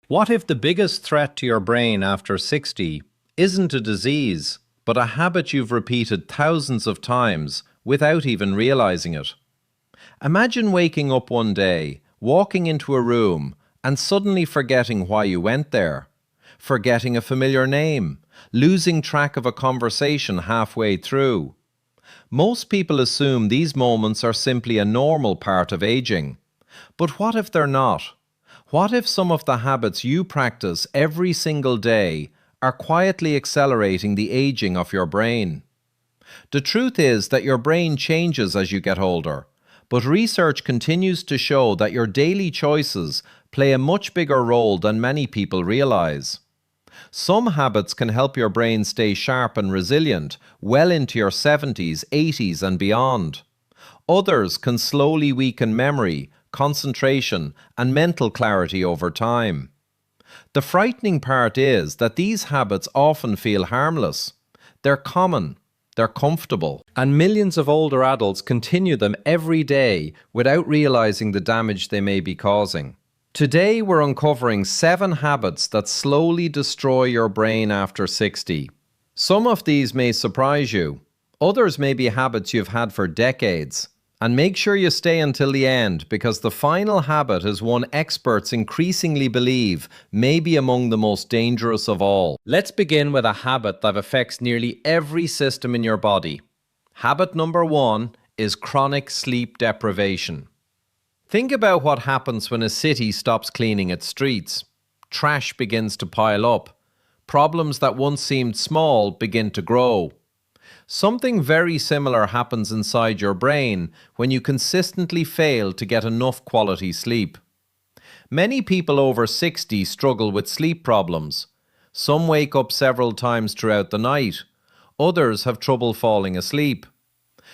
What if the biggest threat to your brain after 60 isn't a disease, but a habit you've repeated thousands of times without even realizing it? Imagine waking up one day, walking into a room, and suddenly forgetting why you went there, forgetting a familiar name, losing track of a conversation halfway through. Most people assume these moments are simply a normal part of aging. But what if they're not? What if some of the habits you practice every single day are quietly accelerating the aging of your brain? The truth is that your brain changes as you get older, but research continues to show that your daily choices play a much bigger role than many people realize. Some habits can help your brain stay sharp and resilient well into your 70s, 80s, and beyond. Others can slowly weaken memory, concentration, and mental clarity over time. The frightening part is that these habits often feel harmless. They're common, they're comfortable, and millions of older adults continue them every day without realizing the damage they may be causing. Today we're uncovering 7 habits that slowly destroy your brain after 60. Some of these may surprise you. Others may be habits you've had for decades. And make sure you stay until the end, because the final habit is one experts increasingly believe may be among the most dangerous of all. Let's begin with a habit that affects nearly every system in your body. Habit number 1 is chronic sleep deprivation. Think about what happens when a city stops cleaning its streets. Trash begins to pile up. Problems that once seemed small begin to grow. Something very similar happens inside your brain when you consistently fail to get enough quality sleep. Many people over 60 struggle with sleep problems. Some wake up several times throughout the night. Others have trouble falling asleep.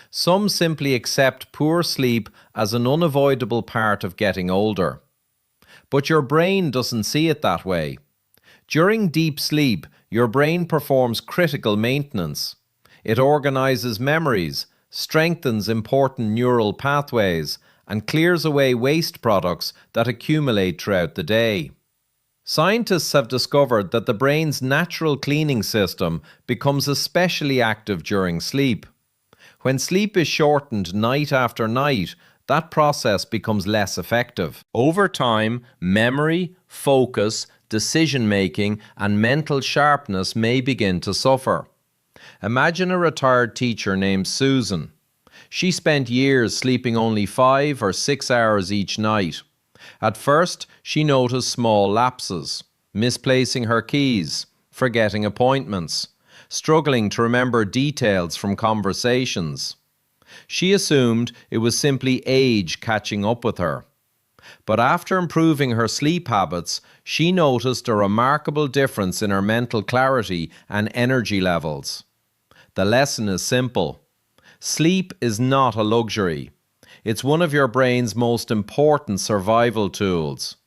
Some simply accept poor sleep as an unavoidable part of getting older. But your brain doesn't see it that way. During deep sleep, your brain performs critical maintenance. It organizes memories, strengthens important neural pathways, and clears away waste products that accumulate throughout the day. Scientists have discovered that the brain's natural cleaning system becomes especially active during sleep. When sleep is shortened night after night, that process becomes less effective. Over time, memory, focus, decision-making, and mental sharpness may begin to suffer. Imagine a retired teacher named Susan. She spent years sleeping only 5 or 6 hours each night. At first, she noticed small lapses, misplacing her keys, forgetting appointments, struggling to remember details from conversations. She assumed it was simply age catching up with her. But after improving her sleep habits, she noticed a remarkable difference in her mental clarity and energy levels. The lesson is simple. Sleep is not a luxury. It's one of your brain's most important survival tools.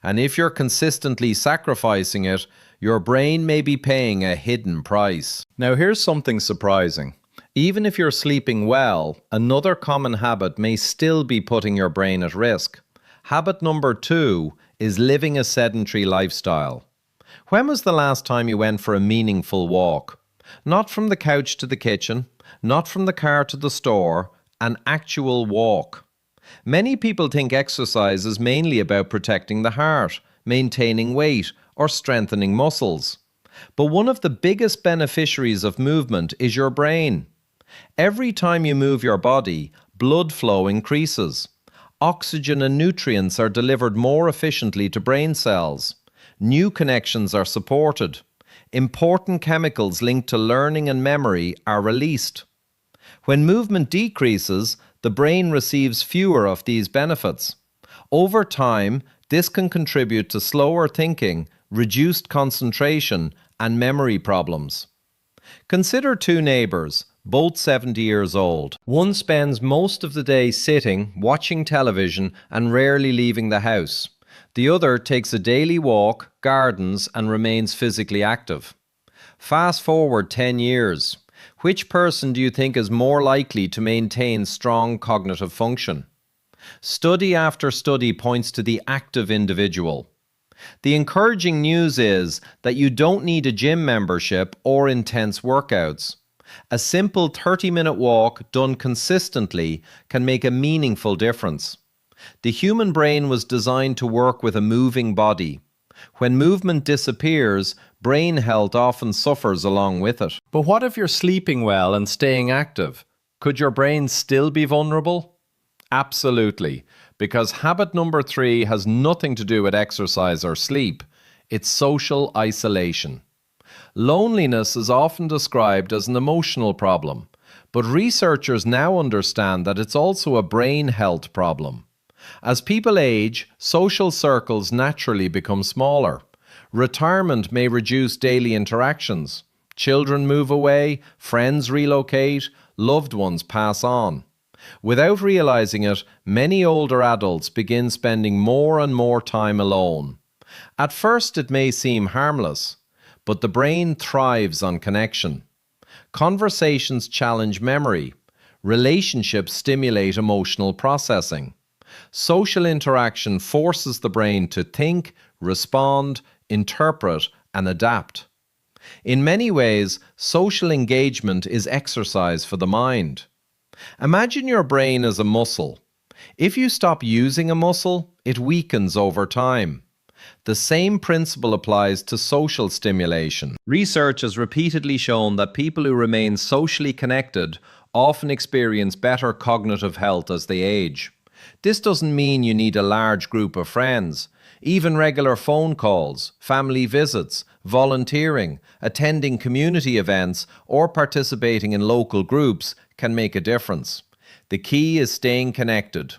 And if you're consistently sacrificing it, your brain may be paying a hidden price. Now here's something surprising. Even if you're sleeping well, another common habit may still be putting your brain at risk. Habit number 2 is living a sedentary lifestyle. When was the last time you went for a meaningful walk? Not from the couch to the kitchen, not from the car to the store, an actual walk. Many people think exercise is mainly about protecting the heart, maintaining weight, or strengthening muscles. But one of the biggest beneficiaries of movement is your brain. Every time you move your body, blood flow increases. Oxygen and nutrients are delivered more efficiently to brain cells. New connections are supported. Important chemicals linked to learning and memory are released. When movement decreases, the brain receives fewer of these benefits. Over time, this can contribute to slower thinking, reduced concentration, and memory problems. Consider 2 neighbors, both 70 years old. One spends most of the day sitting, watching television, and rarely leaving the house. The other takes a daily walk, gardens, and remains physically active. Fast forward 10 years. Which person do you think is more likely to maintain strong cognitive function? Study after study points to the active individual. The encouraging news is that you don't need a gym membership or intense workouts. A simple 30-minute walk done consistently can make a meaningful difference. The human brain was designed to work with a moving body. When movement disappears, brain health often suffers along with it. But what if you're sleeping well and staying active? Could your brain still be vulnerable? Absolutely, because habit number 3 has nothing to do with exercise or sleep. It's social isolation. Loneliness is often described as an emotional problem, but researchers now understand that it's also a brain health problem. As people age, social circles naturally become smaller. Retirement may reduce daily interactions. Children move away, friends relocate, loved ones pass on. Without realizing it, many older adults begin spending more and more time alone. At first, it may seem harmless, but the brain thrives on connection. Conversations challenge memory. Relationships stimulate emotional processing. Social interaction forces the brain to think, respond, interpret, and adapt. In many ways, social engagement is exercise for the mind. Imagine your brain as a muscle. If you stop using a muscle, it weakens over time. The same principle applies to social stimulation. Research has repeatedly shown that people who remain socially connected often experience better cognitive health as they age. This doesn't mean you need a large group of friends. Even regular phone calls, family visits, volunteering, attending community events, or participating in local groups can make a difference. The key is staying connected,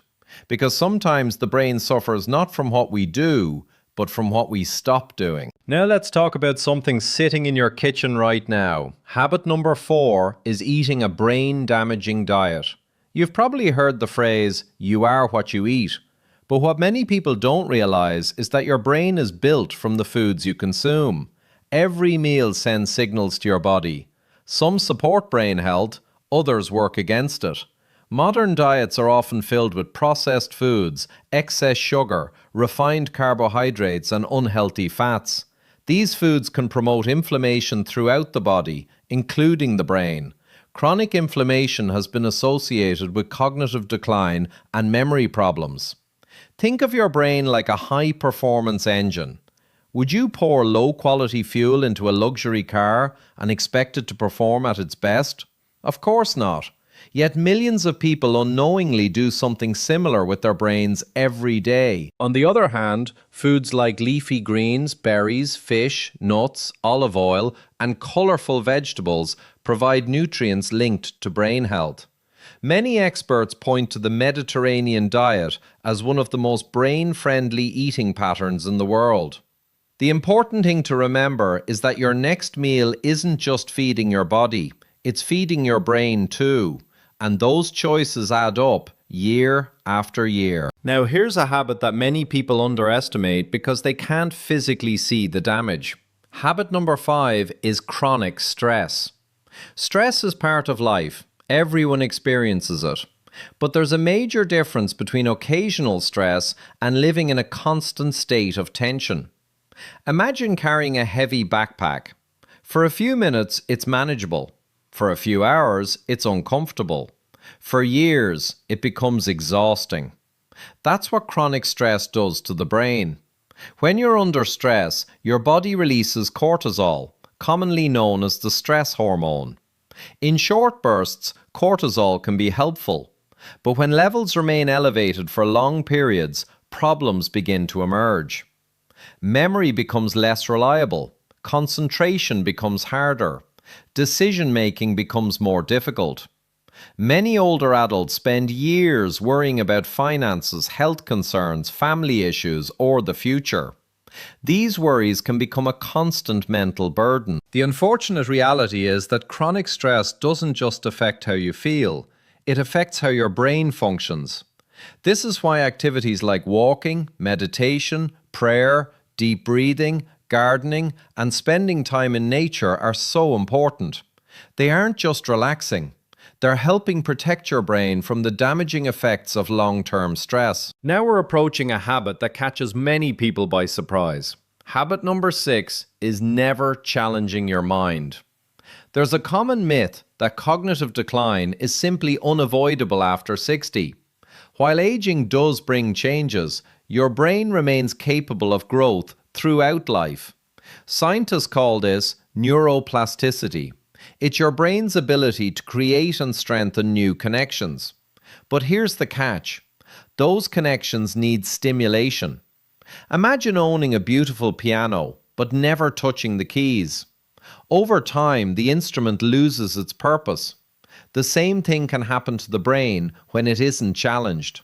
because sometimes the brain suffers not from what we do, but from what we stop doing. Now let's talk about something sitting in your kitchen right now. Habit number 4 is eating a brain-damaging diet. You've probably heard the phrase, "you are what you eat." But what many people don't realize is that your brain is built from the foods you consume. Every meal sends signals to your body. Some support brain health, others work against it. Modern diets are often filled with processed foods, excess sugar, refined carbohydrates, and unhealthy fats. These foods can promote inflammation throughout the body, including the brain. Chronic inflammation has been associated with cognitive decline and memory problems. Think of your brain like a high-performance engine. Would you pour low-quality fuel into a luxury car and expect it to perform at its best? Of course not. Yet millions of people unknowingly do something similar with their brains every day. On the other hand, foods like leafy greens, berries, fish, nuts, olive oil, and colorful vegetables provide nutrients linked to brain health. Many experts point to the Mediterranean diet as one of the most brain-friendly eating patterns in the world. The important thing to remember is that your next meal isn't just feeding your body, it's feeding your brain too. And those choices add up year after year. Now, here's a habit that many people underestimate because they can't physically see the damage. Habit number 5 is chronic stress. Stress is part of life. Everyone experiences it. But there's a major difference between occasional stress and living in a constant state of tension. Imagine carrying a heavy backpack. For a few minutes, it's manageable. For a few hours, it's uncomfortable. For years, it becomes exhausting. That's what chronic stress does to the brain. When you're under stress, your body releases cortisol, commonly known as the stress hormone. In short bursts, cortisol can be helpful. But when levels remain elevated for long periods, problems begin to emerge. Memory becomes less reliable. Concentration becomes harder. Decision-making becomes more difficult. Many older adults spend years worrying about finances, health concerns, family issues, or the future. These worries can become a constant mental burden. The unfortunate reality is that chronic stress doesn't just affect how you feel, it affects how your brain functions. This is why activities like walking, meditation, prayer, deep breathing, gardening, and spending time in nature are so important. They aren't just relaxing. They're helping protect your brain from the damaging effects of long-term stress. Now we're approaching a habit that catches many people by surprise. Habit number 6 is never challenging your mind. There's a common myth that cognitive decline is simply unavoidable after 60. While aging does bring changes, your brain remains capable of growth throughout life. Scientists call this neuroplasticity. It's your brain's ability to create and strengthen new connections. But here's the catch. Those connections need stimulation. Imagine owning a beautiful piano, but never touching the keys. Over time, the instrument loses its purpose. The same thing can happen to the brain when it isn't challenged.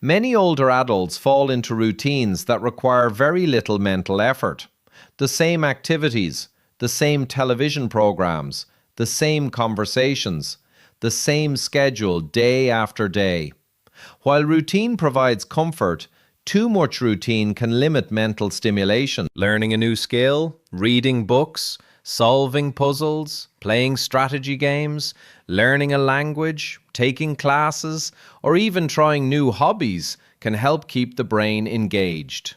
Many older adults fall into routines that require very little mental effort. The same activities, the same television programs, the same conversations, the same schedule day after day. While routine provides comfort, too much routine can limit mental stimulation. Learning a new skill, reading books, solving puzzles, playing strategy games, learning a language, taking classes, or even trying new hobbies can help keep the brain engaged.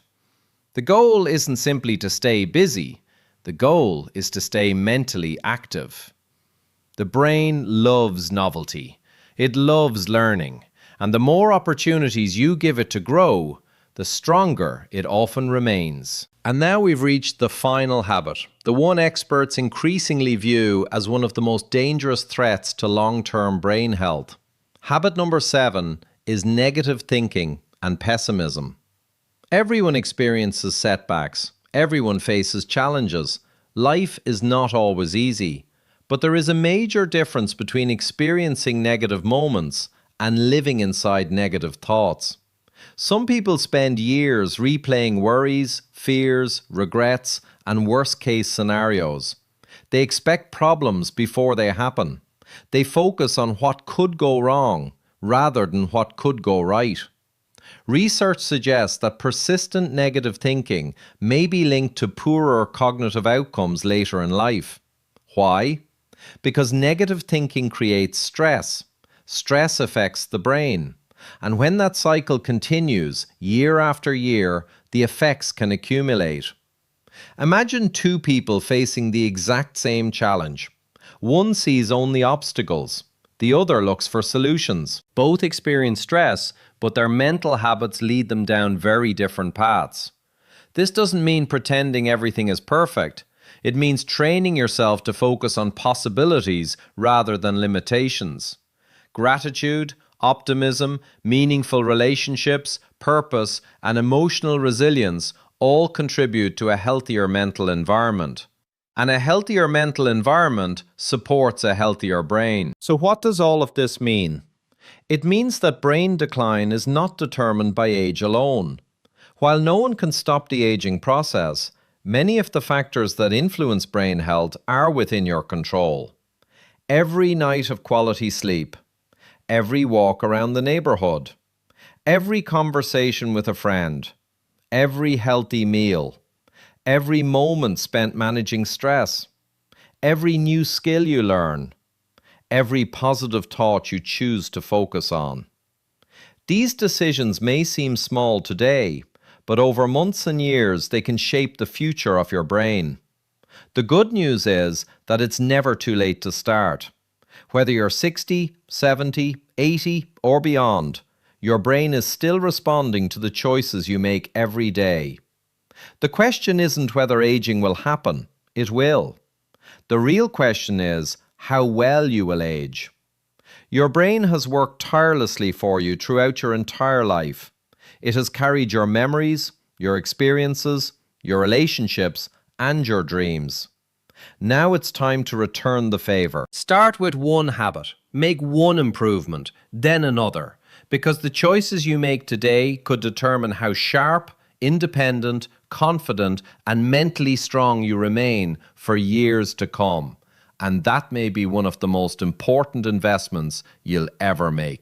The goal isn't simply to stay busy. The goal is to stay mentally active. The brain loves novelty. It loves learning. And the more opportunities you give it to grow, the stronger it often remains. And now we've reached the final habit, the one experts increasingly view as one of the most dangerous threats to long-term brain health. Habit number 7 is negative thinking and pessimism. Everyone experiences setbacks. Everyone faces challenges. Life is not always easy. But there is a major difference between experiencing negative moments and living inside negative thoughts. Some people spend years replaying worries, fears, regrets, and worst-case scenarios. They expect problems before they happen. They focus on what could go wrong rather than what could go right. Research suggests that persistent negative thinking may be linked to poorer cognitive outcomes later in life. Why? Because negative thinking creates stress. Stress affects the brain. And when that cycle continues, year after year, the effects can accumulate. Imagine two people facing the exact same challenge. One sees only obstacles. The other looks for solutions. Both experience stress, but their mental habits lead them down very different paths. This doesn't mean pretending everything is perfect. It means training yourself to focus on possibilities rather than limitations. Gratitude, optimism, meaningful relationships, purpose, and emotional resilience all contribute to a healthier mental environment. And a healthier mental environment supports a healthier brain. So what does all of this mean? It means that brain decline is not determined by age alone. While no one can stop the aging process, many of the factors that influence brain health are within your control. Every night of quality sleep, every walk around the neighborhood, every conversation with a friend, every healthy meal, every moment spent managing stress, every new skill you learn, every positive thought you choose to focus on. These decisions may seem small today, but over months and years they can shape the future of your brain. The good news is that it's never too late to start. Whether you're 60, 70, 80 or beyond, your brain is still responding to the choices you make every day. The question isn't whether aging will happen. It will. The real question is how well you will age. Your brain has worked tirelessly for you throughout your entire life. It has carried your memories, your experiences, your relationships, and your dreams. Now it's time to return the favor. Start with one habit, make one improvement, then another, because the choices you make today could determine how sharp, independent, confident, and mentally strong you remain for years to come. And that may be one of the most important investments you'll ever make.